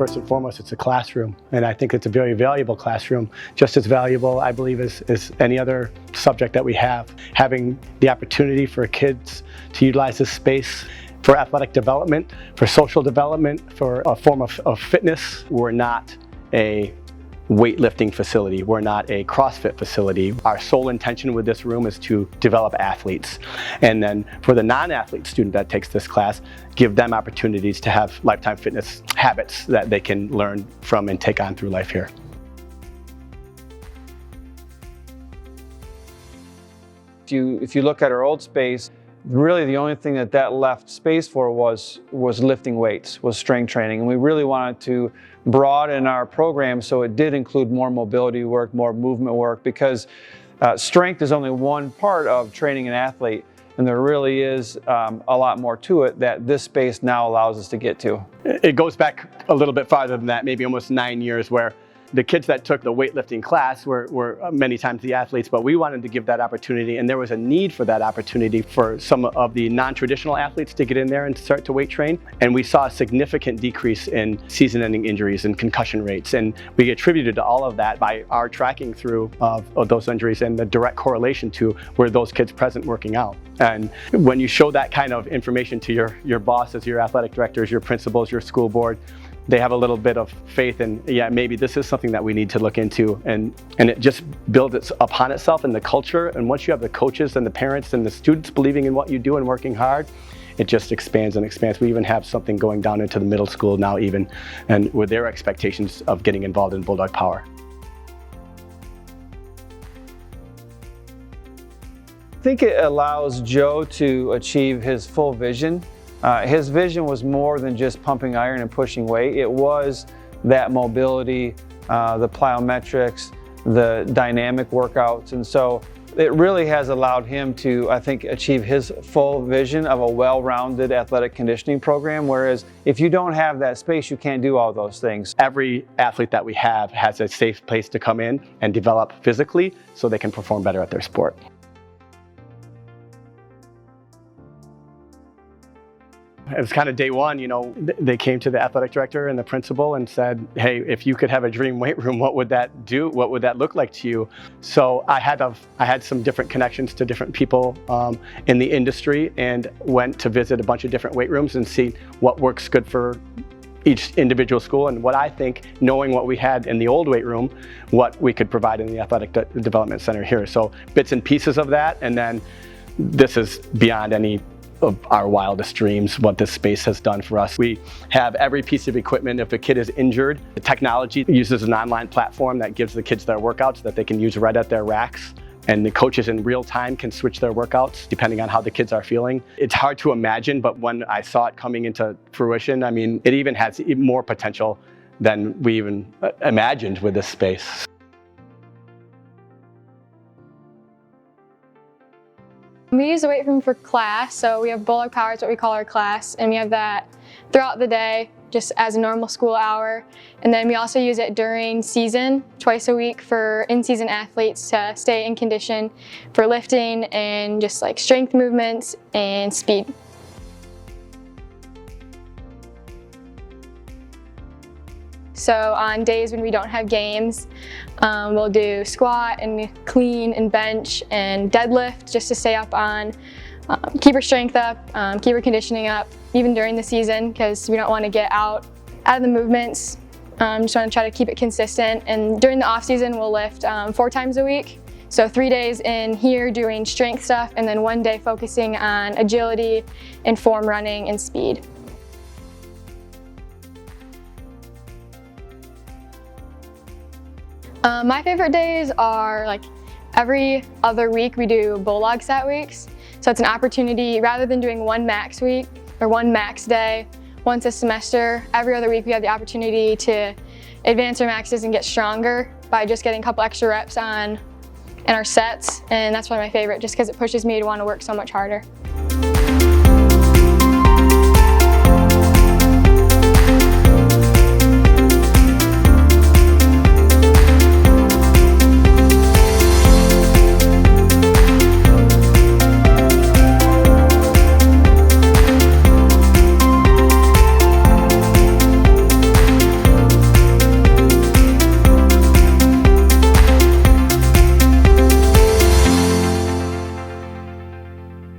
first and foremost, it's a classroom. And I think it's a very valuable classroom, just as valuable, I believe, as any other subject that we have. Having the opportunity for kids to utilize this space for athletic development, for social development, for a form of fitness. We're not a weightlifting facility. We're not a CrossFit facility. Our sole intention with this room is to develop athletes. And then for the non-athlete student that takes this class, give them opportunities to have lifetime fitness habits that they can learn from and take on through life here. If you look at our old space, really the only thing that left space for was lifting weights, was strength training. And we really wanted to broaden our program so it did include more mobility work, more movement work, because strength is only one part of training an athlete. And there really is a lot more to it that this space now allows us to get to. It goes back a little bit farther than that, maybe almost 9 years, where the kids that took the weightlifting class were many times the athletes, but we wanted to give that opportunity, and there was a need for that opportunity for some of the non-traditional athletes to get in there and start to weight train. And we saw a significant decrease in season-ending injuries and concussion rates. And we attributed to all of that by our tracking through of those injuries and the direct correlation to were those kids present working out. And when you show that kind of information to your bosses, your athletic directors, your principals, your school board, they have a little bit of faith in, yeah, maybe this is something that we need to look into, and it just builds upon itself in the culture. And once you have the coaches and the parents and the students believing in what you do and working hard, it just expands and expands. We even have something going down into the middle school now even, and with their expectations of getting involved in Bulldog Power. I think it allows Joe to achieve his full vision. His vision was more than just pumping iron and pushing weight. It was that mobility, the plyometrics, the dynamic workouts. And so it really has allowed him to, I think, achieve his full vision of a well-rounded athletic conditioning program. Whereas if you don't have that space, you can't do all those things. Every athlete that we have has a safe place to come in and develop physically so they can perform better at their sport. It was kind of day one, you know, they came to the athletic director and the principal and said, hey, if you could have a dream weight room, what would that do? What would that look like to you? So I had some different connections to different people in the industry, and went to visit a bunch of different weight rooms and see what works good for each individual school, and what I think, knowing what we had in the old weight room, what we could provide in the athletic development center here. So bits and pieces of that, and then this is beyond any of our wildest dreams, what this space has done for us. We have every piece of equipment. If a kid is injured, the technology uses an online platform that gives the kids their workouts that they can use right at their racks. And the coaches in real time can switch their workouts depending on how the kids are feeling. It's hard to imagine, but when I saw it coming into fruition, I mean, it even has more potential than we even imagined with this space. We use the weight room for class, so we have Bulldog Power, is what we call our class, and we have that throughout the day, just as a normal school hour. And then we also use it during season, twice a week, for in-season athletes to stay in condition for lifting and just like strength movements and speed. So on days when we don't have games, we'll do squat and clean and bench and deadlift just to stay up on, keep our strength up, keep our conditioning up, even during the season, because we don't want to get out of the movements. Just want to try to keep it consistent. And during the off season, we'll lift 4 times a week. So 3 days in here doing strength stuff, and then 1 day focusing on agility and form running and speed. My favorite days are like every other week we do Bulldog set weeks. So it's an opportunity, rather than doing one max week or one max day once a semester, every other week we have the opportunity to advance our maxes and get stronger by just getting a couple extra reps in our sets. And that's one of my favorite, just because it pushes me to want to work so much harder.